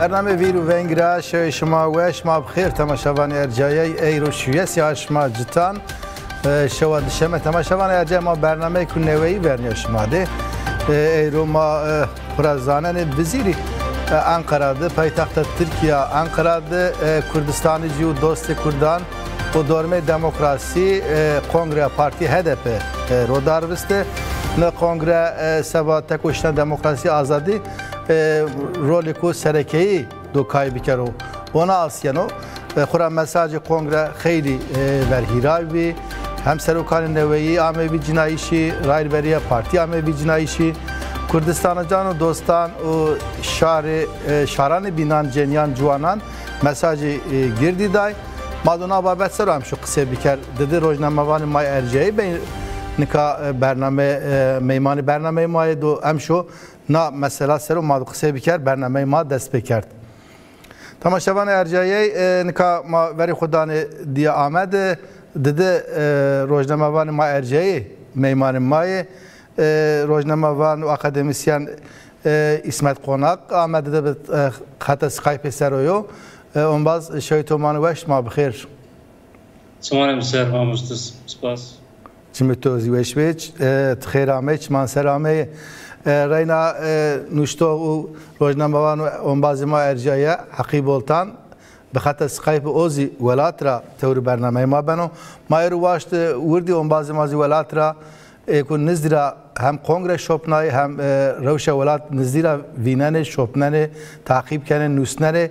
برنامه ویرو ونگرا شما وش ما بخیر تماشاوان ارجایی ایرو شویس یا شما جتان شوا دشمه تماشاوان ارجای ما برنامه کنوی ورنیا شما ده ایرو ما پرازانه بزیری Ankara'da payitaxta Türkiye Ankara'da Kürdistan'ı jiu dost Kürdan o dorme demokrasi kongre parti HDP rodarviste ne kongre sabah tekoştan demokrasi azadi rolü ko serekeyi do kaybikero ona asyano Kur'an mesajı kongre xeyli verhiravi hem serukan neveyi amevi cinayişi rayberiye parti amevi cinayişi Kürdistan'a canı dostan o şaranı binan cenyan cuanan mesajı girdi day maduna babet selam şu kısa bir kere dedi rojnamavanı may erceği ben nika bername meymani bername may do emşo na mesela serum madu kısa bir kere bername ma dest bekert tamaşavan erceği nika ma veri xudanı diye Ahmet dedi rojnamavanı may erceği meymani may روزنامه‌وان و اکادمیسیان اسمت قناق آمده به خط اسکایپ سرویو اون باز شایتومان وش ما بخیر سلام سر آموزش سپاس چمتوزی وش وش خیر آمیچ من سر آمی رینا نشتو روزنامه‌وان اون باز ما ارجایا حقیب oltan به خط اسکایپ اوزی ولات را تور برنامه ما بنو ما رواشت وردی اون باز مازی ولات را اکون نزدیرا هم کنگره شوپنای هم روش ولات نزدیرا ویننه شوپننه تعقیب کنه نوسننه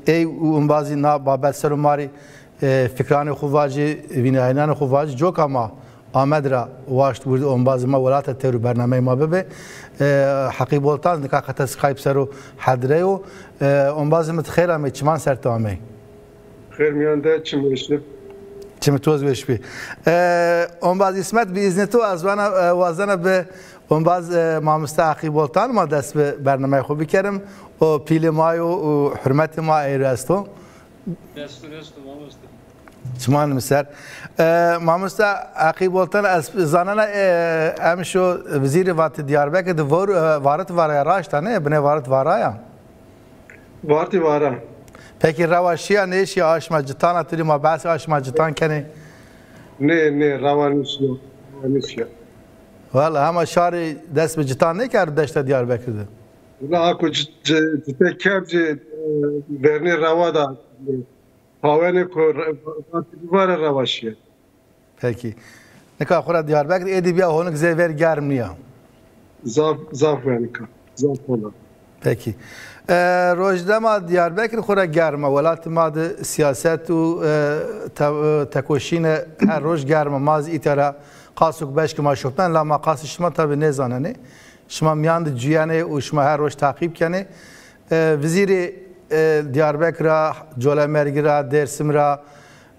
ای اون بازی نا بابت سرماری فکران خواجی وینایان خواجی جو کما آمد را واشت بود اون بازی ما ولات ترو برنامه ما ببه حقیب ولتان نکاخت اسکایپ سرو حدره و اون بازی متخیل می چمان سر تامی خیر میانده چی میشه چه متوز بهش بی اون باز اسمت بیزنی تو از وازنه به اون باز ما مستحقی بولتان ما دست به برنامه خوبی کردم و پیل مای و حرمت ما ایراستو چمان مسر ما مستحقی بولتان از زنانه امشو وزیر وات دیاربکر دور وارد وارای راشتانه بنه وارد وارایا وارد وارا Peki ravaşiya ne işi aşmacıtan atölye ma bahsi aşmacıtan kene? Ne ravaşiya. Valla ama şari dest bir cıtan ne kar deşte Diyarbakır'da? Valla ako cite kebci verni ravada havene ko var ravaşiya. Peki. Ne kadar kura Diyarbakır edibiya honuk zever germniya. Zaf vernika. Zaf ola. Peki. روزنامه دیاربکر خورا گرمه ولات ماد سیاست و تکوشین هر روز گرمه ماز ایترا قاسوک باش که ما شفتن لما قاس شما تابع نزانه شما میاند جیانه و شما هر روز تعقیب کنه وزیر دیاربکر جوله مرگرا درسم را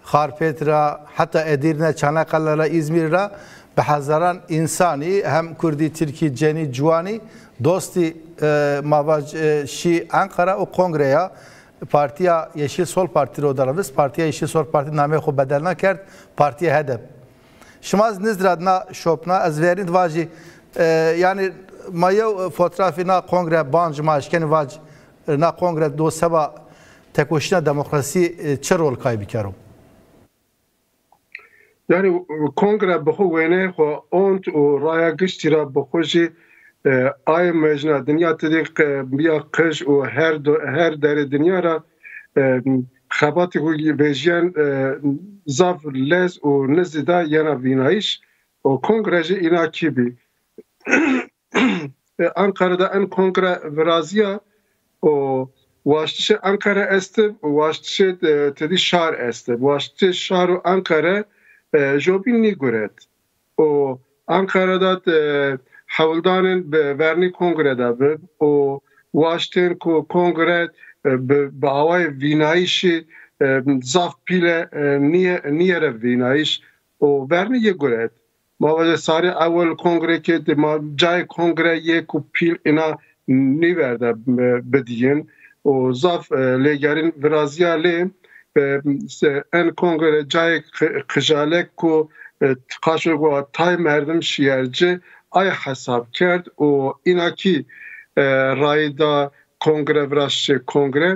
خارپت را حتی ادیرنه چانقل را İzmir را به هزاران انسانی هم کردی ترکی جنی جوانی دوستی مواج شی Ankara o kongreye partiya Yeşil Sol Parti rodarız partiya Yeşil Sol Parti name xo bedelna kert partiya HDP şmaz nizradna şopna az verin vaji yani mayo fotoğrafına kongre banj maşken vaj na kongre do seba tekoşina demokrasi çe rol kaybikerom yani kongre bu vene xo ont o raya giştira bu xoji ay mecna dünya tedik biya kış o her dere dünya ra xabatı ku bejian zaf lez o nezida yana binaiş o kongreci inakibi Ankara'da en kongre vrazia o vaştı Ankara este vaştı tedi şar este vaştı şaru Ankara jobin guret o Ankara'da حولدان به ورنی کنگره داره و واشتن کو کنگره به آوای وینایشی زاف پیله نیره وینایش و ورنی یه گرد ما وجه ساری اول کنگره که ما جای کنگره یک پیل اینا نیورده بدین و زاف لگرین ورازیا لی ان کنگره جای خجالک کو قاشق و تای مردم شیرجه ay hesap کرد و اینا کی رایدا کۆنگرە ڤراشتێ کۆنگرە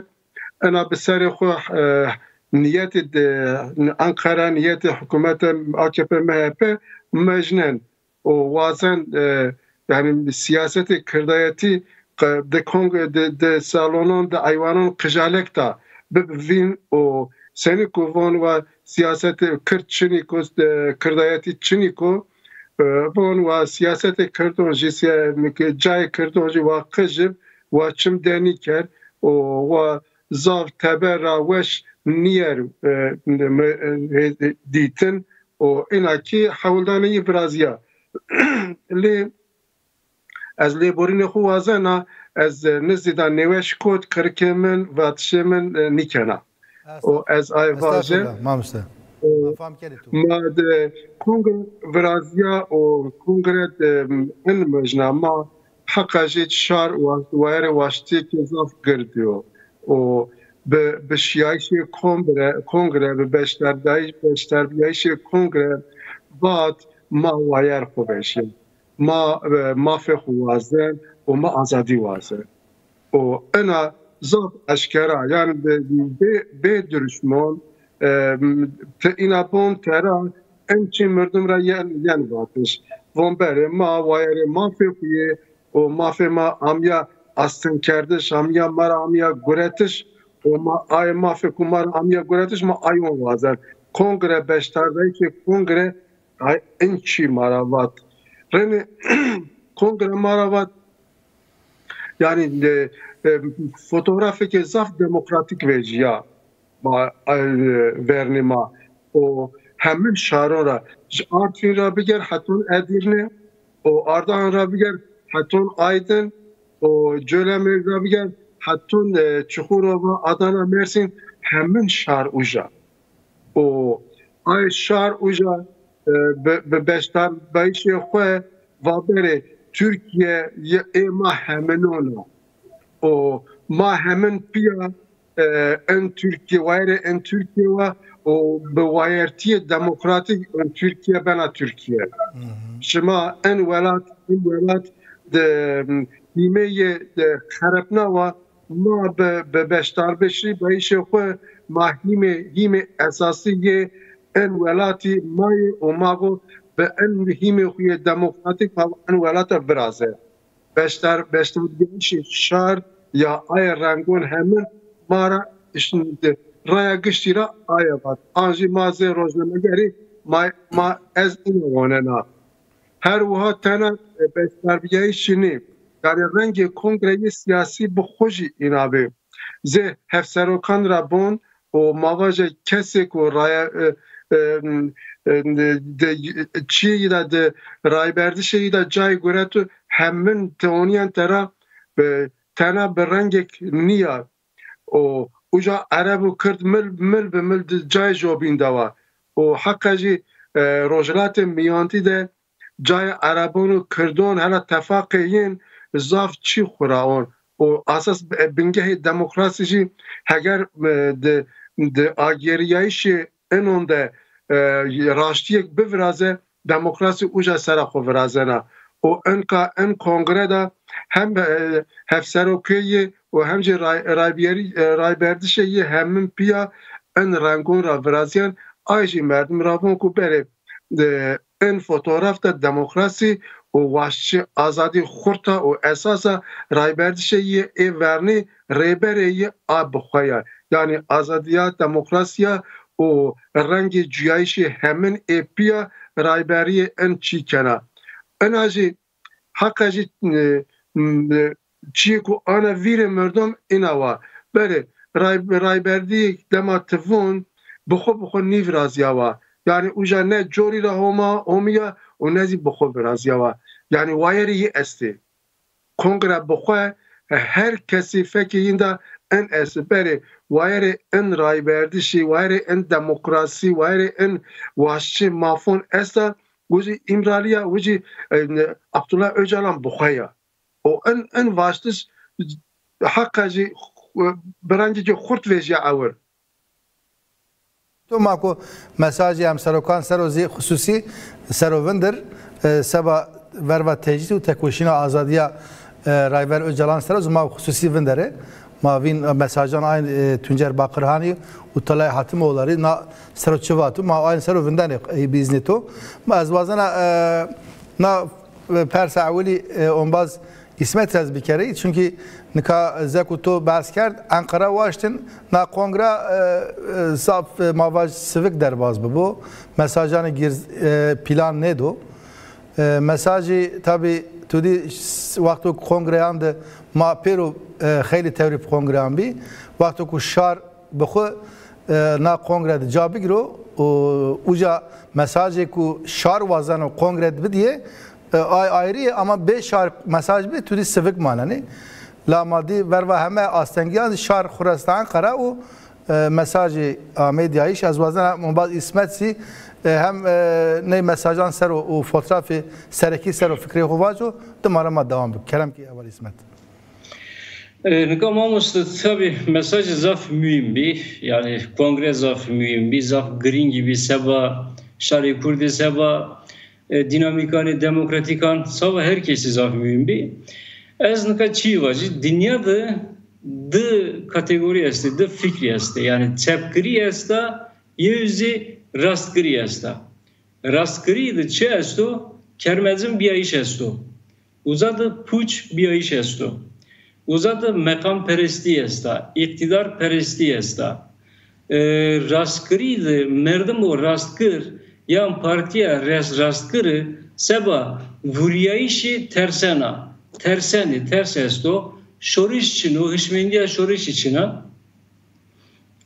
ئەنا بەسەری خۆ نیەتی ئەنقەرە نیەتی حکوومەتە AKP MHP مەجنن و وازن yani siyaseti kırdayeti de salonun de ayvanın kıjalekta bivin o seni kuvon ve siyaseti Kürt çiniko kırdayeti çiniko von ve siyaseti Kürtçe cay Kürtçe ve kıjib ve çimdeniker o ve zav tebera weş niyer ditin o inaki havldani Brazya li از لیبورین خو وازنا از نزدیدان نوش کود کرکمن و تشمن نیکنا و از آیواژه ما ده کنگر ورازیا و کنگرت ان مجنا ما حقا جیت شار و ویر واشتی که زاف گردیو و به شیایشی کنگره به بشتر بیایش کنگره بعد ما ویر خوبشیم ما في خوازن وما آزادي وازن وأنا زاد أشكرا يعني بدرشمون تينا بون ترى أنتي مردم را يعني باتش وانبره ما وایره ما في فيه وما في ما عميا أستن كردش عميا مرا عميا قرتش وما آي ما في كمار عميا قرتش ما آيون وازن كونغرة بشتردهی که كونغرة أنتي مرا Rene kongre maravat yani fotoğrafı ke zaf demokratik vejiya vernima o hemin şarora Artvin rabiger hatun Edirne o Ardahan rabiger hatun Aydın o Cölemir rabiger hatun Çukurova Adana Mersin hemin şar uja o ay şar uja به بشتر بایشی خواه و بره ترکیه ما همینونا و ما همین پیا ان ترکیه وایره ان ترکیه و به وایرتی دموکراتیک ان ترکیه بنا ترکیه شما ان ولات ده نیمه خربنا و ما به بشتر بشی بایشی خواه ما هیمه اساسیه ان ولاتی مای و ماگو به ان مهمی خوی دموکراتیک و ان ولات برازه بشتر بیشی شار یا آی رنگون همین مارا اشنده رای گشتی را آی باد آنجی مازه روزنامه‌گری ما از این واننا هر وها تنها بشتر بیشینی در رنگ کنگره سیاسی بخوشی اینابه زه هفسروکان را بون و مواجه کسی که رای چی ده رایبردی شی ده جای گراتو همین تونیان ترا تنا به رنگ نیا و اوجا عرب و کرد مل به مل جای جوبین دوا و حقیقی روجلات میانتی ده جای عربان و کردون هلا تفاقیین زاف چی خوراون و اساس بنگه دموکراسی اگر ده آگریایش انون ده راشتیک بفرازه دموکراسی اوجا سر خو فرازنا و ان کنگره دا هم هفسروکی و هم رایبردیشه همین پیا ان رنگون را فرازیان آیجی مردم را بون کو بره ان fotoğraf da demokrasi o vahşi azadi xurta o esasa rayberdişe verni rebereyi abxaya yani azadiya demokrasiya o rengi cüyayişi hemen epiya rayberiye en çikena enaji hakaji çiku ana vire merdom inava bere rayberdi dematvon بخو نیو رازیاوا یعنی اوجا نه جوری را هومیا و نزی بخو رازیاوا یعنی وایری استی کنگره بخو هر کسی فکرینده ان اسپری وایری ان رایبردشی وایری ان دموکراسی وایری ان واشی مافون استا وجی امرالیا وجی عبدالله öcalan بخویا و ان واشتش حقاجی برانجی خورت ویجی اور تو ماکو مساجی هم سروکان سروزی خصوصی سروندر سبا وروا تجدید و تکوشینا آزادیا Rayver Öcalan sera ma hususi vindere ma vin mesajan aynı Tuncer Bakırhani utalay Hatimoğulları na seroçevatu ma aynı sero vindane biznito ma azvazana na persa avli onbaz İsmet ez bir kere çünkü nika zekuto bahs kerd Ankara Washington na kongre saf mavaj sivik derbaz bu mesajanı gir plan ne do mesajı tabi tudi vakti kongre yandı ma pero خیلی teori kongre ambi vakti ku şar bxu na kongre cevabı giro uca mesajı ku şar vazan kongre bidiye ayrı ama 5 şar mesaj bir tudi sivik manani la madi verva heme astengiyan şar Xurastan Ankara o mesajı medyayı az vazan mubaz İsmetsi hem ne mesajdan ser o fotoğrafı sereki ser o fikri hovajo demarama devam bu kerem ki evvel İsmet. Nıkamamız tabi mesajı zaf mühim bir yani kongre zaf mühim bir zaf green gibi seba şari kurdi seba dinamikanı demokratikan sava herkesi zaf mühim bir ez nika çivacı dünyada de kategori este de fikri este yani tepkiri este yüzü rastgiri este rastgiri de çe esto kermezin bir iş esto uzadı puç bir iş esto uzadı mekam peresti esta, iktidar peresti esta. Rastkiri de merdim o rastkir yan partiya rastkiri seba vuriyayişi tersena, terseni, ters esto, şoriş içino, hışmendiya şoriş içina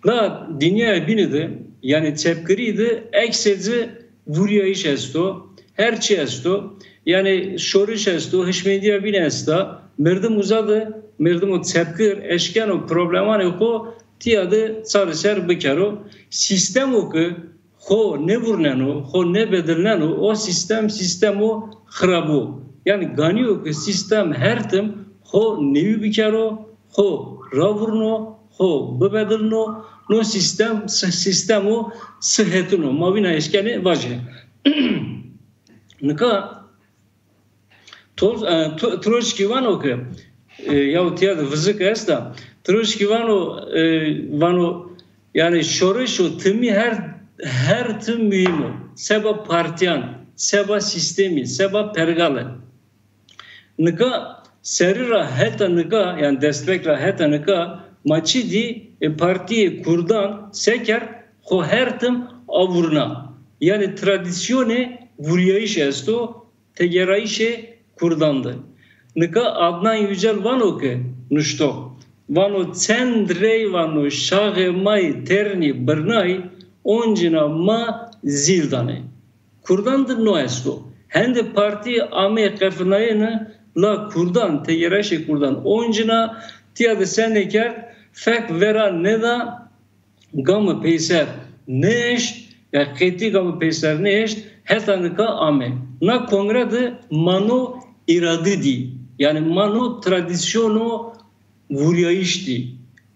la dünya binidi yani tepkiri de eksezi vuriyayiş esto, herçi esto yani şoriş esto, hışmendiya bin esta merdim uzadı merdim o tepkir eşken o probleman o tiyadı sarıser bikaro sistem o ki ho ne vurneno ho ne bedelneno o sistem o khrabu yani gani o ki sistem hertim ho nevi bikaro ho ravurno ho bedelno no sistem o sıhhetuno mavina eşkeni vaje nika troşki van o ki ya tiyada vızık esta troşki vano yani şoreşo timi her tüm mühim o seba partiyan seba sistemi seba pergale nika serira heta nika yani destekra heta nika maçı di partiye kurdan seker ho her tüm avurna yani tradisyone vuriyayış esto tegerayişe kurdandı nika Adnan Yücel vano ki nuşto vano cendrey vano şahe may terni bernay oncina ma zildane kurdandır no esto hende parti ame kefnayını la kurdan tegereşe kurdan oncina tiyade seneker fek vera ne da gamı peyser ne eş ya keti gamı peyser ne eş hetanika ame na kongrede mano iradı di yani mano tradisyono vuriyayışti.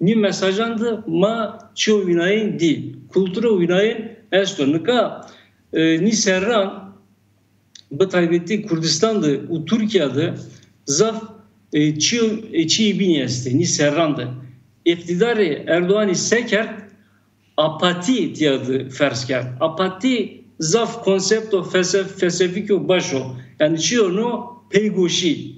Ni mesajandı ma ço vinayın di. Kultura vinayın esto. Nika ni serran bu taybeti Kurdistan'dı, u Türkiye'de zaf çi biniyesti. Ni serrandı. İktidarı Erdoğan'ı seker apati tiyadı fersker. Apati zaf konsepto felsefiko başo. Yani çiyo peygoşi.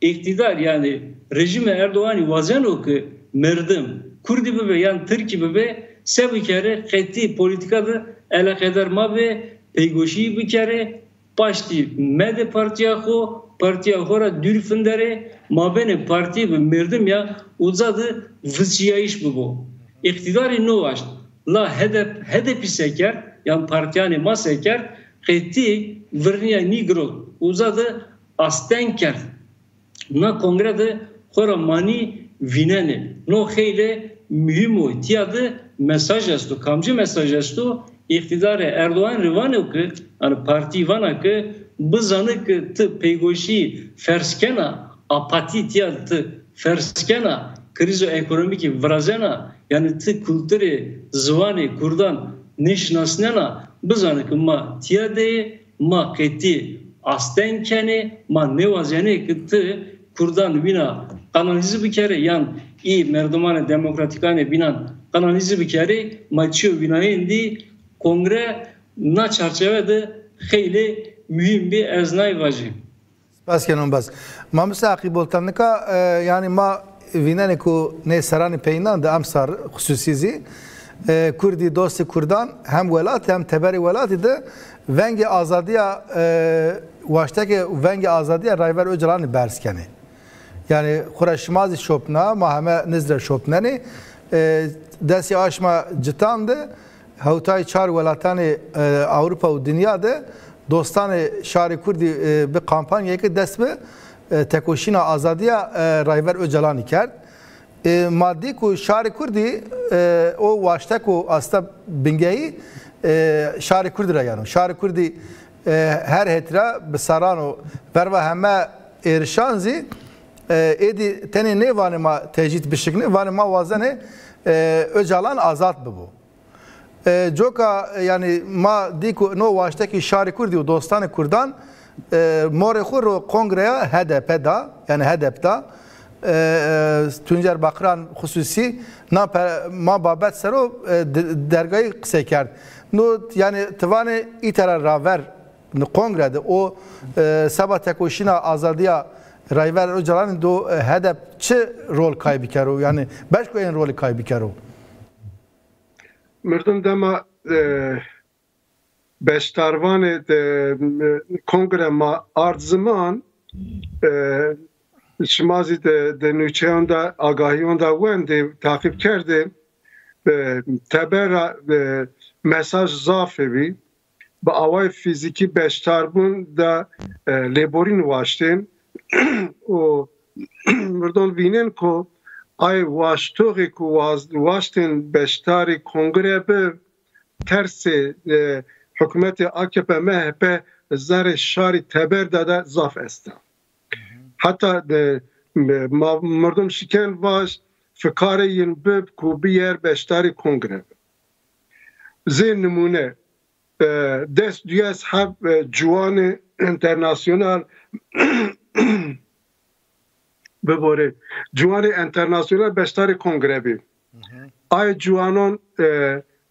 İktidar yani rejime Erdoğan'ı vazen o ki merdim Kurdi bebe yani Türkiye bebe se bir kere keti politikada ele kadar ma be peygoşi bir kere başti mede partiya hora dürfendere ma bene parti be merdim ya uzadı vıziyayiş bu. İktidarı no vaş la hedepi seker yani partiyani ma seker keti verniya nigro uzadı astenker na kongrede xora mani vinene no xeyle mühim o tiyadı mesaj esto kamcı mesaj esto iktidar Erdoğan rivane ki yani parti vana ki bızanı ki tı peygoşi ferskena apati tiyadı ferskena krizo ekonomiki vrazena yani tı kültürü zıvani kurdan neşnasnena bızanı ki ma tiyadı ma keti astenkeni ma nevazene ki tı Kurdan vina kanalize bir kere yan iyi merdumane demokratikane binan kanalize bir kere maçıyor vinaya indi kongre na çerçevede hayli mühim bir eznay vacı. Bas kenon bas. Ma müsaki boltanlıka yani ma vinene ku ne sarani peynan da amsar hususizi Kurdi dosti Kurdan hem velat hem teberi velati de vengi azadiya vaştaki vengi azadiya Rayver Öcalan'ı berskeni. Yani Kuraşmazi şopna mahame nizre şopneni desi aşma citandı havtay çar velatani Avrupa ve dünyada dostanı şari Kurdi bir kampanya ki desmi tekoşina azadiya Rayver Öcalan'ı kerd. Maddi ku şari Kurdi o vaşta ku asta bingeyi şari Kurdi ra yani. Şari Kurdi her hetra besarano verva heme erşanzi edi teni ne vanıma tecid bişikni vanıma vazene Öcalan azat bu. Joka yani ma diku no vaştaki şari Kurdi dostane Kurdan more khur kongreya HDP'da yani HDP'da Tuncer Bakran hususi ma babet sero dergayı kısa kerd. No yani tıvanı itera raver kongrede o sabah tekoşina azadiya Rayver Öcalan'ın do HDP çi rol kaybı kero yani başka en rolü kaybı kero. Mırdım dema beştarvanı kongre ma ardzman Şimazi de nüçeyonda agahiyonda wende takip kerdi tebera mesaj zafevi ba avay fiziki beştarbun da leborin vaştin o mırdon vinen ko ay vaştoği ku vaştin beştari kongre be tersi hükümeti AKP MHP zare şari teber da zaf esta. Hatta mردم شکن باش فکر این بب کوبیار beştari kongre. زین نمونه دست دیاز هب جوان انترناسیونال ببره جوان انترناسیونال beştari kongre bi. Ay جوانان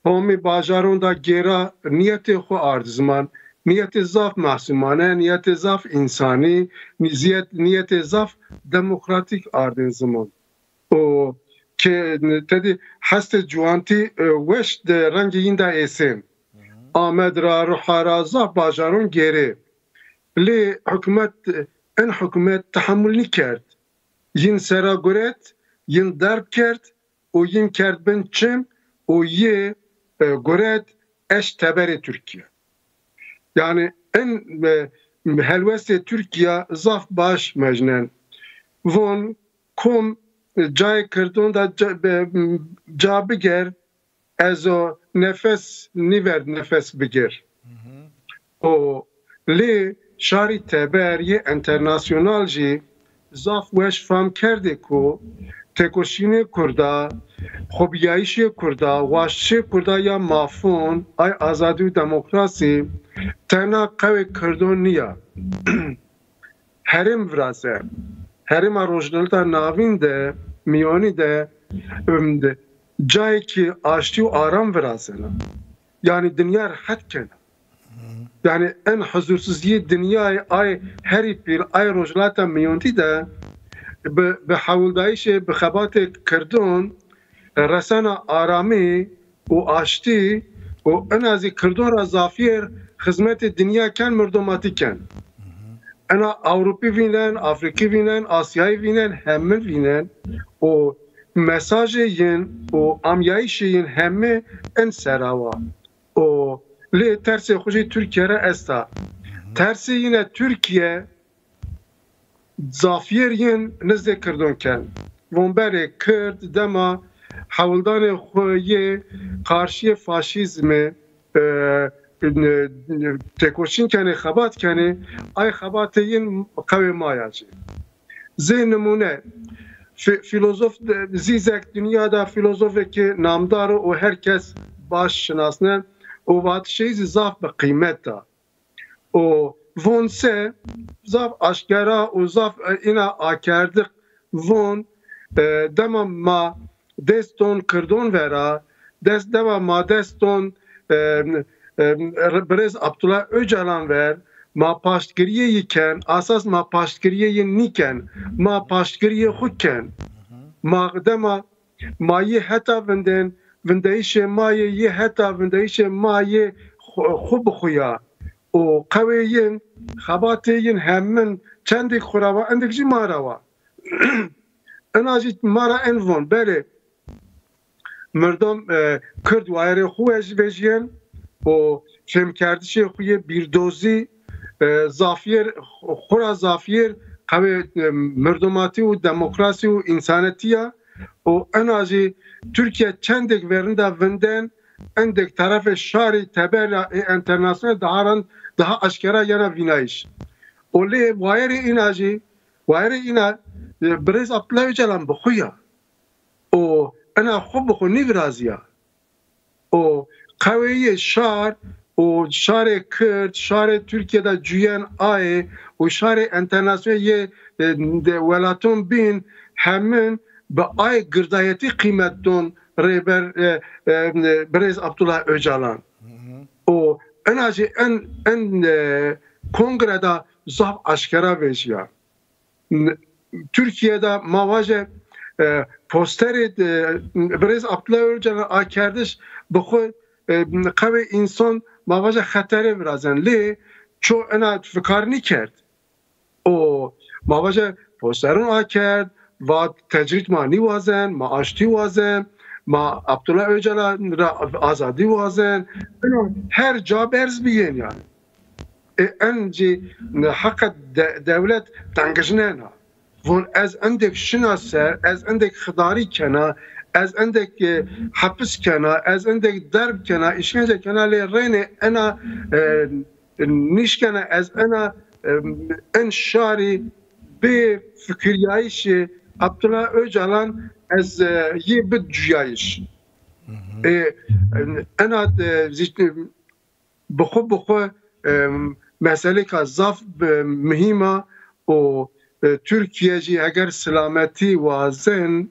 همی باجارون دا گیرا نیت خو آرزمان niyeti zaf mahsumane, niyeti zaf insani, niyeti zaf demokratik ardın zaman. O ki dedi hasta juanti weş de rengi yinda esen. Ahmed ra ruhara zaf bajarun geri. Li hükümet tahammülni kert. Yin sera göret, yin darb kert, o yin kert ben çim, o ye göret eş teberi Türkiye. Yani en helveste Türkiye zaf baş mecnen. Von kum cay kırdın da cabiger ezo nefes niver nefes biger. O li şari teberiye internasyonalci zaf weş fam kerdi ku tekoşini kurda xobiyayişi kurda vaşçı kurda ya mafun ay azadi demokrasi tena qewe kirdon niya. Herim vrase. Herima rojnalta navin de miyoni de cay ki aşti u aram vrasena. Yani dünya rahat kena. Yani en huzursuzliği dünyayı ay heri pir ay rojnalta miyonti de به حولدایش به خبات کردون رسانه آرامی و آشتی و انازی کردون را زافیر خدمت دنیا کن مردماتی کن انا اوروپی وینن افریقی وینن آسیایی وینن همه وینن و مساج ین و امیایش ین همه ان سراوا و لی ترس خوشی ترکیه را استا ترس یine Türkiye zafiyerین نزد کردن کن وانبره کرد دما حولدان خویه قارشی فاشیزم تکوشین کنه خبات کنه ay خباتین قوی مایاجی زین نمونه filozof zizek dünyada filozof ki namdar o herkes baş şinasne o vat şey zaf be kıymet da o von se zaf aşkara u zaf ina akerdik von dema ma deston kırdon vera dema ma deston Brez Abdullah Öcalan ver ma paştkiriye yiken asas ma paştkiriye niken ma paştkiriye hukken ma dema ma ye heta vinden vindeyişe ma ye heta vindeyişe ma ye xub xuya o qaveyin xabateyin hemen çendik xurava endikci marava enajit mara envon bere merdom Kürt vayre xuej vejiyen o şemkerdişe xuye bir dozi zafiyer xura zafiyer qave merdomati u demokrasi u insanetiya o enaji Türkiye çendek verinde vinden endek tarafı şari teberra internasyonel daha aşkara yana vinayış. Ole vayre inaji vayre ina Brez Abdullah Öcalan bxuya o ana xub xu nivraziya o qaveyi şar o şare Kürt şare Türkiye'de cüyen ay o şare internasyonel ye velatun bin hemen be ay gırdayeti kıymetton reber Brez Abdullah Öcalan o enaji en kongrede zaf aşkara vejiya Türkiye'de mavaje posteri Brez Abdullah Öcalan akerdiş bu qavi insan mavaje xatere birazan li ço ena fikarni kerd o mavaje posterun akerd va tecrit mani wazen ma aşti wazen ma Abdullah Öcalan azadi wazen her caberz biyen yani enci hakikat devlet tangijnena von az endek şinaser az endek xidari kena az endek hapis kena az endek darb kena işkence kena le rene ana nişkena az ana en şari be fikriyayış Abdullah Öcalan az ye bid cüyayiş ana bxu mesele ka zaf mühima o Türkiye'ci eğer selameti vazen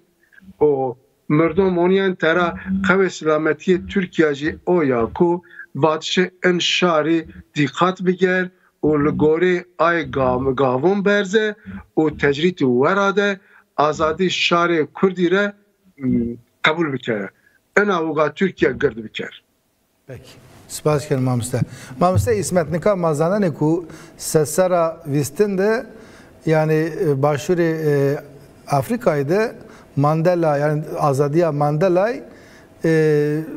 o merdom oniyan tera qave selameti Türkiye'ci o ya ku vatşe en şari dikkat biger o lgore ay gavon berze o tecrit verade azadi şari Kurdire kabul bikere en avuga Türkiye girdi biker. Peki. Spas kerim mamste. Mamste İsmet Nika mazanane ku sesara vistinde yani başuri Afrika'ydı Mandela yani Azadiya Mandela'yı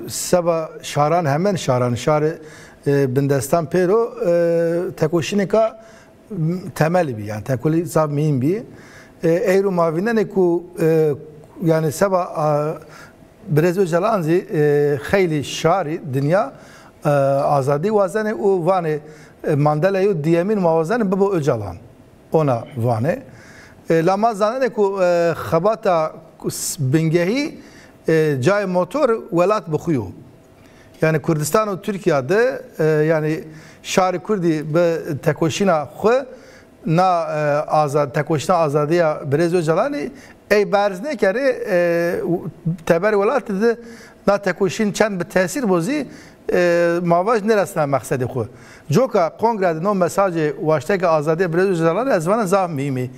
seba şaran hemen şaran şarı bindestan pero tekoşinika temeli bir yani tekoli zab miyim bir eyru mavine ne ku yani seba Brez Öcalanzi xeyli şari dünya azadi vazene o vane Mandela'yı diyemin mavazene bu Öcalan ona vane lama zanene ku xabata bingehi cay motor velat bxuyu yani Kürdistan ve Türkiye'de yani şari Kurdi be tekoşina xu na azad tekoşina azadiya Brez Öcalan'ı ey barz ne kere teber velat de na tekoşin çend be tesir bozi mavaj neresine maksedi xu joka kongrede no mesajı vaşteki azadiya Brez Öcalan'ı ezvana zam mimi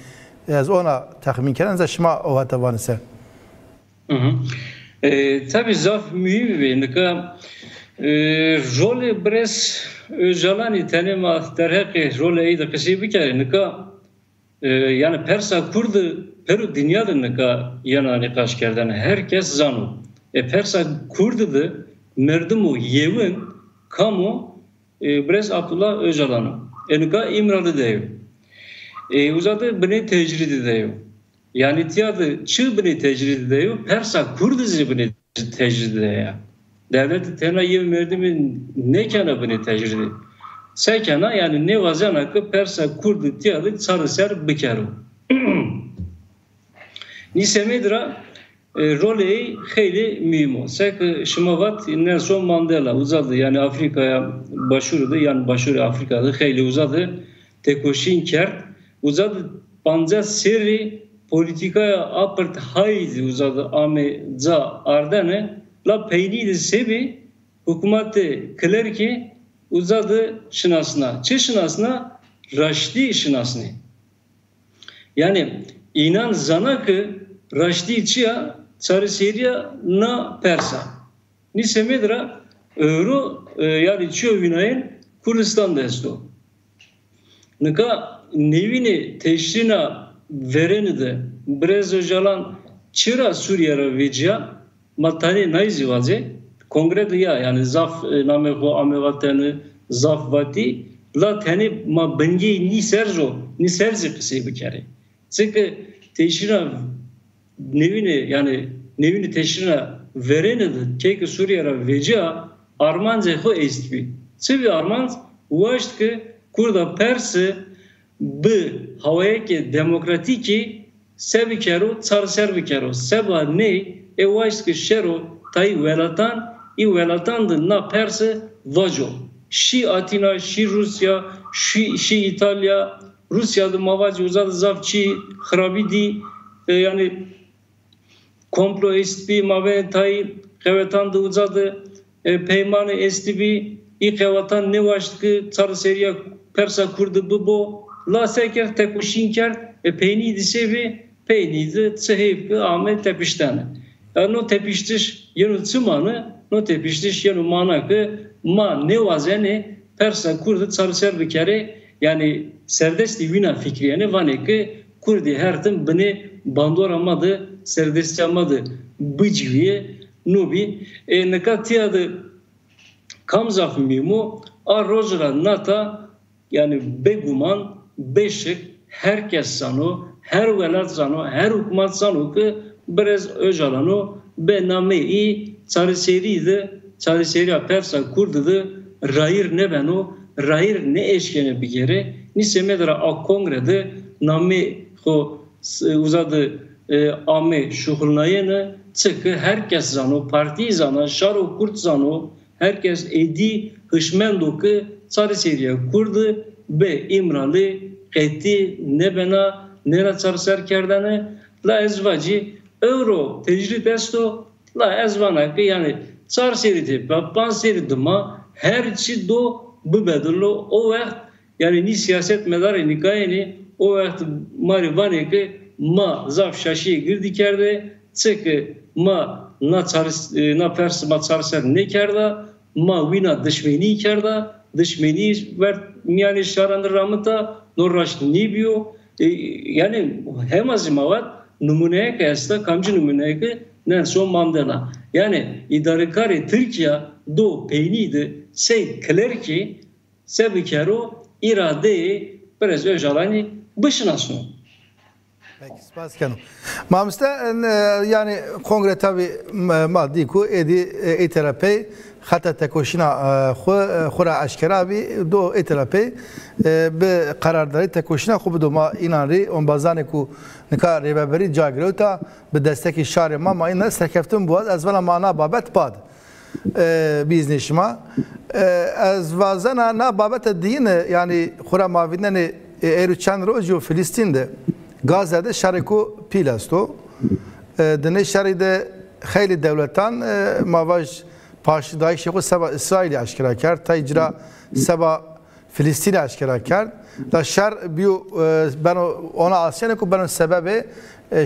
az ona tahmin keren za şma o hatavanse. Tabii zaf mühim bir nika rol Brez Öcalan'ı tanıma derhaki rol eyde kışı bir kere nika yani Persa Kurdu Peru dünyada nika yana nikaş kerden herkes zanu. Persa Kurdu da merdumu yevin kamu Brez Abdullah Öcalan'ı. Nika İmralı dev. Uzadı beni tecrid ediyor. Yani tiyadı çığ beni tecrid ediyor. Persa Kurdizi beni tecrid ediyor. Devleti tena yev merdimin ne kana beni tecrid ediyor. Sekana yani ne vazana ki Persa Kurdi tiyadı sarı ser bikeru. Nisemedra roleyi xeyli mühim. Sek şımavat Nelson Mandela uzadı yani Afrika'ya başvurdu yani başvuru Afrika'da xeyli uzadı. tekoşin kert. Uzadı panca seri politikaya apert haydi uzadı ame za ardane la peyniydi sebi hükümeti kılar ki uzadı şınasına. Çe şınasına? Raşdi şınasını. Yani inan zana ki Raşdi çiya çarı seriya na persa. Ni semedra euro yani çiyo vinayın Kürdistan'da esto. Nika nevini teşrina vereni de Brez Öcalan çıra Suriye'ra veciya matani naizi vaze kongrede ya yani zaf name ho amevateni zaf vati la tani ma bengi ni serzi kısı bir kere. Çünkü teşrina nevini teşrina vereni de keki Suriye'ra veciya armanze ho eski. Sevi armanz ulaştı ki Kurda Persi bi havaya ki demokratiki sevi kero çar servi kero seba ne ulaştı ki şero tay velatan da na Persi vajo. Şi Atina, şi Rusya, şi İtalya, Rusya'da mavacı uzadı zavçı xrabidi yani komplo estibi mave tay xevetan da uzadı peymanı estibi i xevatan ne vaştı ki çar seriya Persa kurdu bu la seker tekuşinker peyniydi sevi peyniydi tsehip Ahmet tepiştane. No tepiştiş yenu tımanı no tepiştiş yenu manakı ma ne vazene Persa kurdu çar servi kere yani serdesti vina fikriyene vane ki kurdi her tım beni bandor amadı serdesti amadı bıcıviye nubi nekatiyadı kamzaf mimu a rojra nata yani beguman beşik herkes sanu her velat sanu her hükümet sanu ki Brez Öcalan'ı be name-i çarı seriya Persa kurdudu rayir ne benu rayir ne eşkene bir kere ni semedra a kongrede name ho uzadı ame şuhulnayene çıkı herkes zanu parti zana şaro kurt zanu herkes edi hışmendo ki çarı seriya kurdu be İmralı qeti ne bena nera çar serkerdane la ezvacı euro tecrit esto la ezvana ki yani çar seridi pan seridi ma her çi do bu bedelo o vakt yani ni siyaset medarı nikayeni o vakt mari vane ki ma zaf şaşiye girdi kerde çıkı ma na pers ma çar ser ne kerda ma vina dışmeni kerda dışmeni ver yani şaranır ramıta norraş nibiyo yani hem azimavat numuneye kıyasla kamcı numuneye ki Nelson Mandela. Yani idarekari Türkiye do peyniydi şey kler ki sebikero iradeyi Brez Öcalan'ı başına sonu. Peki, spas canım. Mamiste yani kongre tabi maddi ku edi terapi hatta tekoşina xura aşkara bi do terapi be karardarı tekoşina xub do ma inanri on bazane ku nika rebeberi jagrota be desteki şare ma ina serkeftum bu az vala mana babet bad biznişma az vazana na babet din yani xura mavinden eru çan rojo Filistin'de Gazze'de şariku pilasto dene şeride xeyli devletan mavaj Paşidayı şeyhu seba İsrail'i aşkara kar, taycira seba Filistin'i aşkara kar. Da şer biyo ben ona asiyane ku ben sebebi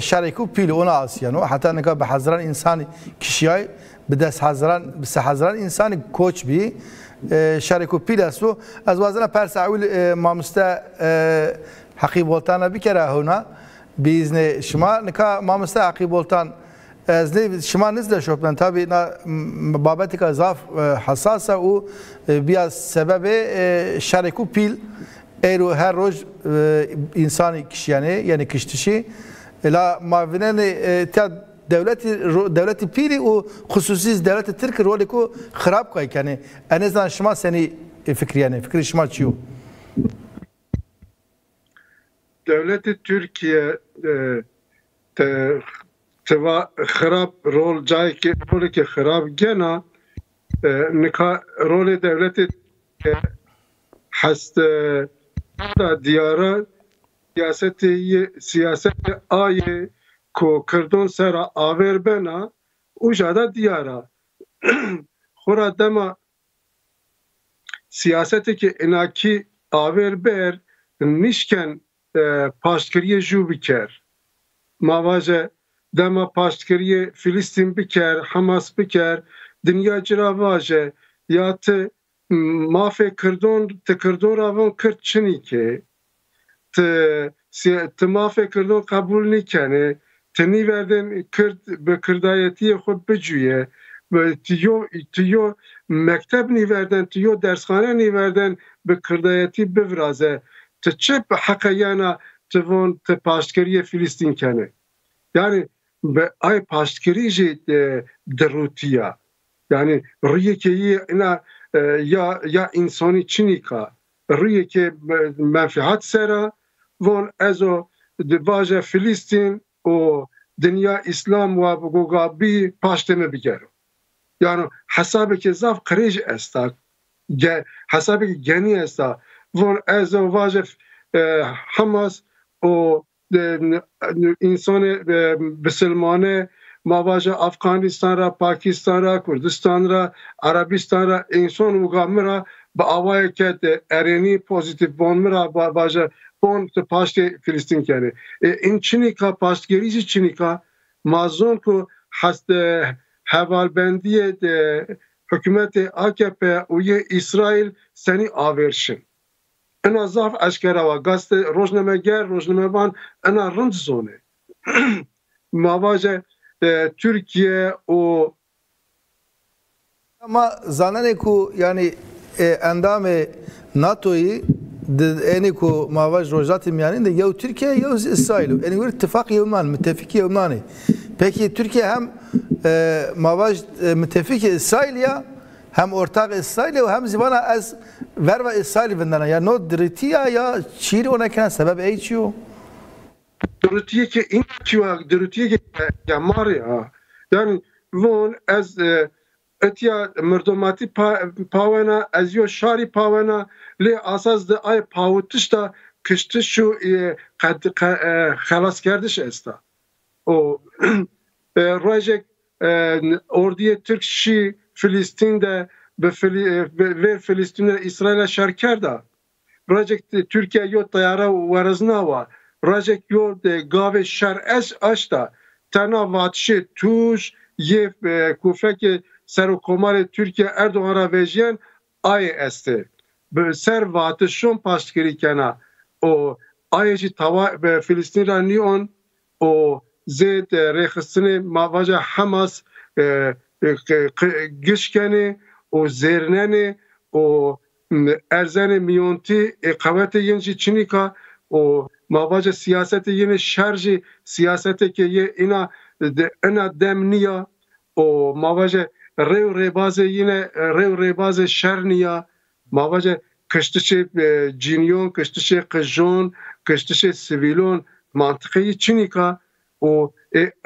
şeriku pili ona asiyano. Hatta ne kadar hazran insani kişiyay bides hazran insani koç bi şeriku pili asu. Az vazna persavil mamusta hakik voltana bir kere huna bizne şuma ne kadar mamusta hakik voltan از شما نزد شوپن تابی بابتی که ضعف حساسه و بیا سبب شرکو پیل ایرو هر روز انسانی کشیانه یعنی کشتشی لا ماوینن تا devleti piri o hususiz devleti Türk rolü ko xarab kay yani en azından şuma seni fikri şuma çiyo devleti Türkiye teva xarab rol cay ki rolü ki xarab gena nika rolü devleti hast diyara siyaset ayı ko kırdon sera aver bena ujada diyara xora dema siyaseti ki inaki aver ber nişken paşkiriye jû biker mavaje dema paşkiriye Filistin biker Hamas biker dünya ciravaje ya te mafe kırdon te kırdon ravon kırt çini ki te mafe kırdon kabul nikene te niverden kırt be kırdayetiye xud bicüye ve tiyo mektep niverden tiyo dershane niverden be kırdayeti bevraze te çep hakayana te von te paşkiriye Filistin kene yani be ay paşkiri je derutiya yani riyekeyi ina ya insani çinika riyeke menfiat sera von ezo devaja Filistin o dünya İslam ve gogabi paşteme bigero yani hesabı ki zaf krej esta hesabı ki geni esta von ezo vaja Hamas o insanı Müslümane mavaja Afganistan ra Pakistan ra Kurdistan ra Arabistan ra insan mugamira ba avaya ket ereni pozitif bonmira baja bon te paşte Filistin kene in çinika paşgerici çinika mazon ku hast hevalbendiye de hükümeti AKP uye İsrail seni averşin ana zaf aşkara va gazete rojname van ana rınd zone mavaja Türkiye o ama zanane ku yani endame NATO'yu eni ku mavaj rojatım yani de ya Türkiye ya İsrail yani bir ittifak yevman müttefik yevmani peki Türkiye hem mavaj müttefik İsrail ya hem ortak İsrail ve hem zivana az verva İsrail vendana ya no diritiya ya çiri ona kana sebep eğiçiyor Diritiye ki inçiwa diritiye ki ya Maria yani von az etiya mırdomati pavana az yo şari pavana le asas de ay pavutiş da kıştı şu xalas kardeş esta o rajek ordiye Türk şi Filistin'de ve Filistin'de İsrail'e şarker da rajek Türkiye yo tayara varazna var rajek yo gave şer açta tana vatşe tuş ye kufeke serokomare Türkiye Erdoğan'a vejiyen ay este ser vatşon paşkiri kana o ayeci tava ve Filistin'e niyon o zed rexistine mavaja Hamas gişkeni o zerneni o erzeni miyonti kavete yenci çinika o mavaja siyaseti yine şarjı siyasete ki ye ina demniya o mavaja rebaze yine rebaze şerniya mavaja kıştışı cinyon kıştışı kıjon kıştışı sivilon mantıkayı çinika o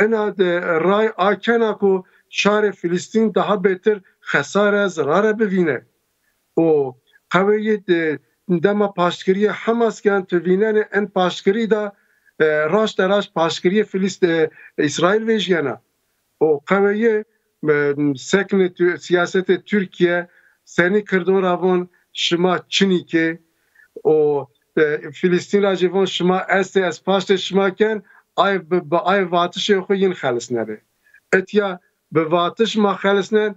ina de ray akena ko şare Filistin daha beter hasara zarara bevine o kavayet dema paşkiriye Hamas kan tevinen en paşkiri da raş deraş paşkiriye Filistin İsrail vejyana o kavaye sekne siyasete Türkiye seni kırdon ravon şıma çinike o Filistin racivon şıma este es paşte şıma ken ay vatış yok yin xalisnere etya be vatış ma xalisnen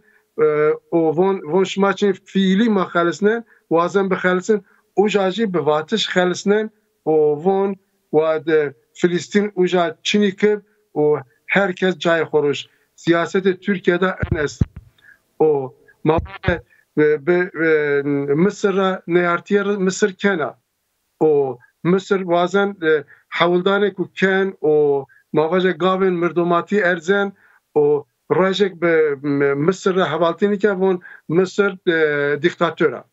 o von şıma çin fiili ma xalisnen wazan be xalisn ujaji be vatış xalisnen o von ve Filistin uja çinike o herkes cay xoruş siyasete Türkiye'de en es o mabde Mısır'a neyartiyer Mısır kena o Mısır bazen havldane ku ken o mavaja gavin mırdomati erzen o rajek be Mısır'a havaltini ke von Mısır diktatöra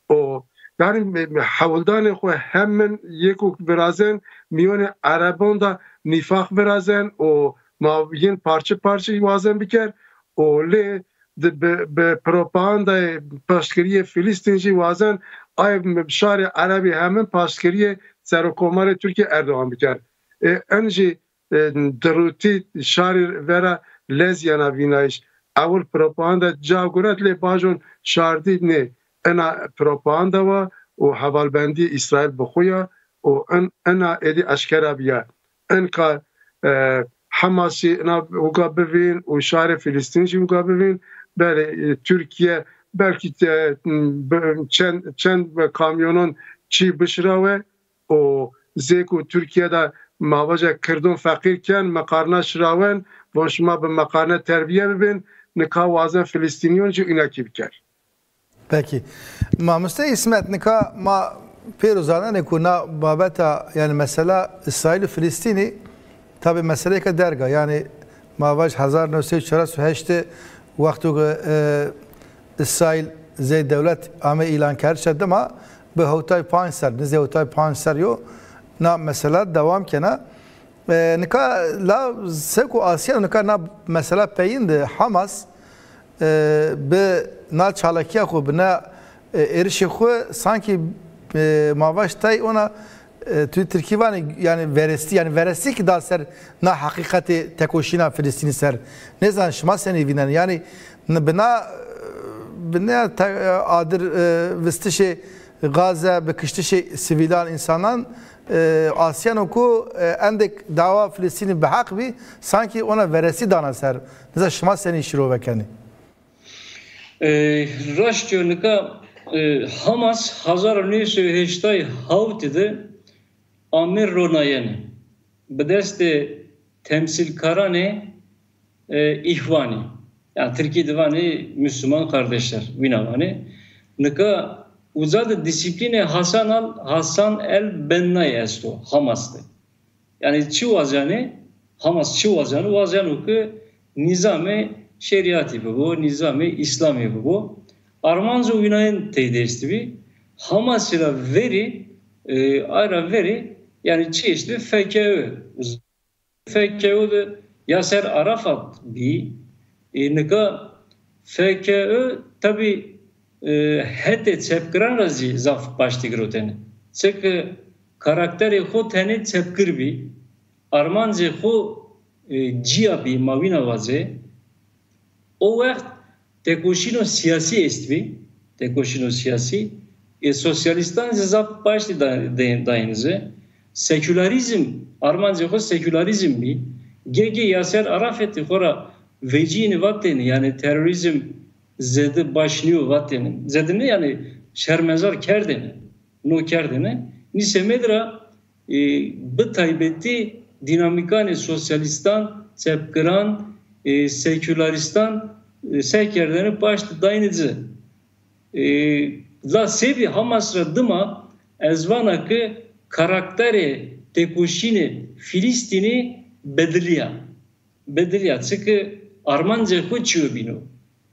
o yani havldane ku hemen yekuk birazen miyone Arabon da nifak birazen o mavyin parça bazen biker o le be propaganda paşkiriye Filistinci bazen ay şari Arabi hemen paskeriye Serokomar Türkiye Erdoğan biter. Önce deruti şari vera lezyana vinayış avul propaganda cagurat le bajon şardi ne ana propaganda va o havalbendi İsrail bxuya o ana edi aşkara biya enka Hamas'ı uga bevin o şari Filistinci uga bevin böyle Türkiye belki çend kamyonun çi bişrave o zeku Türkiye'de mavaca kırdın fakirken makarna şraven boşma bir makarna terbiye bibin nika vazen Filistiniyoncu inaki biker. Peki. Ma Mustafa İsmet nika ma pirozana ne kuna babeta yani mesela İsrail Filistini tabi mesele ka derga yani mavaj 1948 vaktu İsrail zey devlet ame ilan kerçed ama به هوتای 5 سر نزد هوتای 5 سر یو نا مثلا دوام کنه نکا لا سکو آسیا نکا نا مثلا پیند حماس به نا چالکیا خو بنا ارش خو sanki mavaş tay ona Türkiye yani veresti ki daha ser na hakikati tekoşina Filistin ser ne zaman şma seni vinen yani bina adır vestişe Gazze bekiştişi sivilan insanlar Asyan oku endek dava Filistin'i behak bi sanki ona veresi dana ser. Neza şma seni şiro vekeni. Raşçönüka Hamas 1980 havtide Amir Ronayeni bedeste temsilkarane ihvani yani Türkiye divani Müslüman kardeşler vinavani nika uzadı disipline Hasan el Benna esto Hamas'tı. Yani çi vazanı Hamas çi vazanı ki nizame şeriatı bu, nizame İslami bu. Armanzo Günay'ın teyidesti bir Hamas ile veri yani çeşitli FKÖ de Yaser Arafat bir nika FKÖ tabi hete çepkiran razı zaf başti groteni. Çünkü karakteri xo teni çepkir bi armanze xo ciya bi mavina vaze o vakt tekoşino siyasi estvi tekoşino siyasi sosyalistan zaf başti dayınızı sekülerizm armanze xo sekülerizm bi gege Yaser Arafet'i xora vecini vateni yani terörizm zedi başlıyor vatenin. Zedi ne yani şermezar kerdeni. No kerdeni. Nise medra bu taybeti dinamikane sosyalistan, sepkiran, sekülaristan sekerdeni başlı dayınızı. La sevi Hamasra dıma ezvanakı karakteri tekoşini Filistin'i bediliya. Bediliya. Çünkü Armanca koçuyor bino.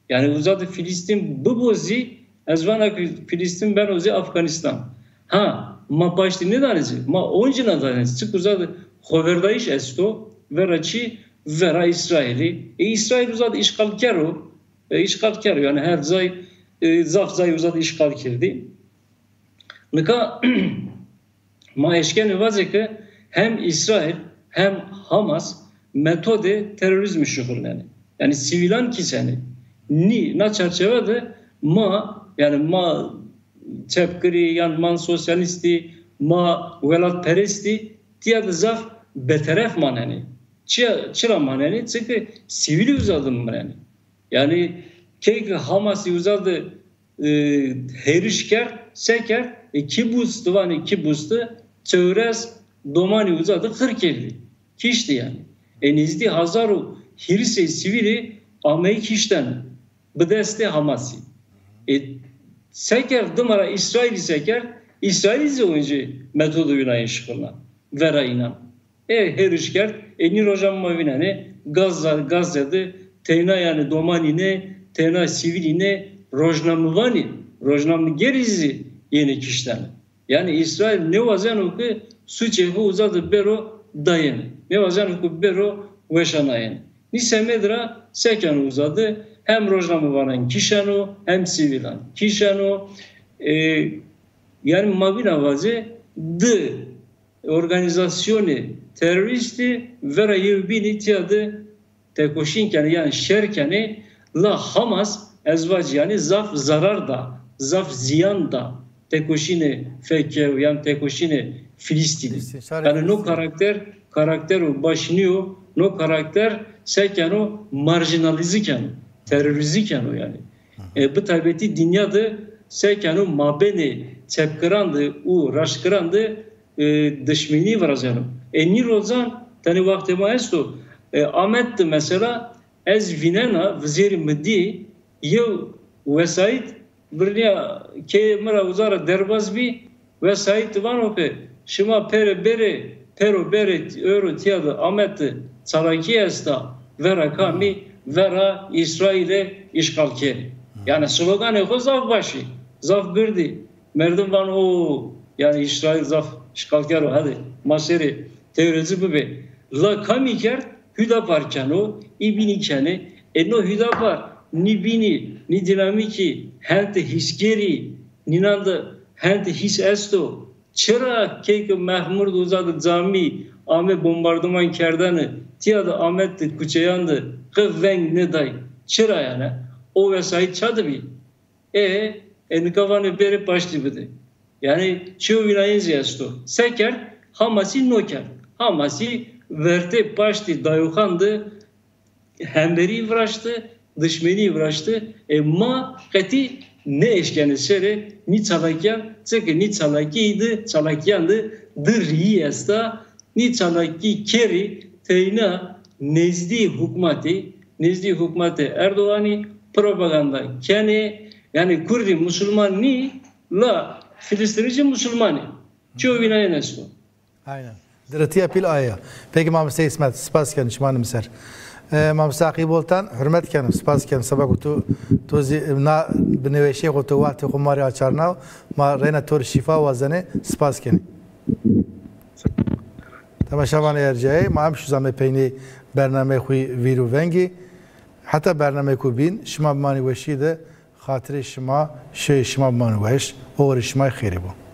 Yani uzadı Filistin bu bozi ezvana Filistin ben ozi Afganistan. Ha ma başti ne danezi? Ma onca danezi. Çık uzadı hoverdayış esto veraçi vera İsraili. İsrail uzadı işgalkaro. İşgalkaro yani her zay zaf zay uzadı işgal kirdi. Nika ma eşkeni vazeke hem İsrail hem Hamas metode terörizmi şuhurleni. Yani sivilan kiseni ni na çerçevede yani ma çepkiri yani man sosyalisti ma velatperesti diye zaf beteref maneni çıra maneni çünkü sivili uzadım maneni yani kek Hamas'ı uzadı herişker seker kibustu vani kibustu çevrez domani uzadı kırkeldi kişti yani enizdi hazaru hirse sivili Amey kişten bu deste Hamas'ı. Seker dımara İsrail'i seker, İsrail'i önce metodu Yunan'ı şıkırlar. Vera inan. Herişker, enir hocam mavinane, Gazze'de, tena yani domanine, tena siviline, rojnamıvani, rojnamı gerizi yeni kişten. Yani İsrail ne vazen oku, suçehu uzadı bero dayen. Ne vazen oku bero veşanayen. Nise medra seken uzadı. Hem rojnamı varan kişano hem sivilan kişano yani mabin avazı de organizasyonu teröristi ve yevbini tiyadı tekoşinkeni yani şerkeni la Hamas ezvacı yani zaf zarar da zaf ziyan da tekoşini fekev yani tekoşini Filistini. Yani no karakter o başınıyor no karakter seken o marjinaliziken teröriziken o yani. Bu tabiati dünyada seken o mabeni tepkirandı u raşkırandı dışmini varazanım. Ni rozan tani vakti maesto Ahmet mesela ez vinena vizir midi yev vesait birnia ke mera uzara derbaz bi vesait vano ke şima pero bere euro tiyadı Ahmet saraki esta vera kami vera İsrail'e işgal keri. Yani sloganı o zaf başı zaf birdi merdim van o yani İsrail zaf işgal keri hadi maseri teorisi bu be la kami ker Hüdapar kano, ibini kane, no hüdapar, ni bini, ni dinamiki, hente hiskeri, ninanda hente his esto, çıra kek Mahmud uzadı zami, ame bombardıman kerdanı, tiyada Ahmet'ti kuçeyandı, kıvveng ne day, çıra yani, o vesayet çadı bi. Nikavanı beri başlı bidi. Yani çoğu vilayınız esto, seker, hamasi noker, hamasi verte başti dayukandı hemberi vraştı dışmeni vraştı ma kati ne eşkeni sere ni çalakyan çünkü ni çalakiydi çalakyandı dırri esta ni çalaki keri teyna nezdi hükümeti Erdoğan'ı propaganda kene yani Kurdi Müslüman ni la Filistinci Müslümanı çoğu binaya nesto. Aynen. درتیا پیل آیا پیک مامسته اسمت سپاس کن شما نمیسر مامسته عقیب بولتن حرمت کنم سپاس کن سبب تو نا بنویشی قطع وقت خماری آچارناو ما رینه طور شفا وزنه سپاس کنی تماشاوان ارجعی ما هم شوزامه پینی برنامه خوی ویرو ونگی حتی برنامه کو بین شما بمانی وشیده خاطر شما شما بمانی وش اور شما خیری بو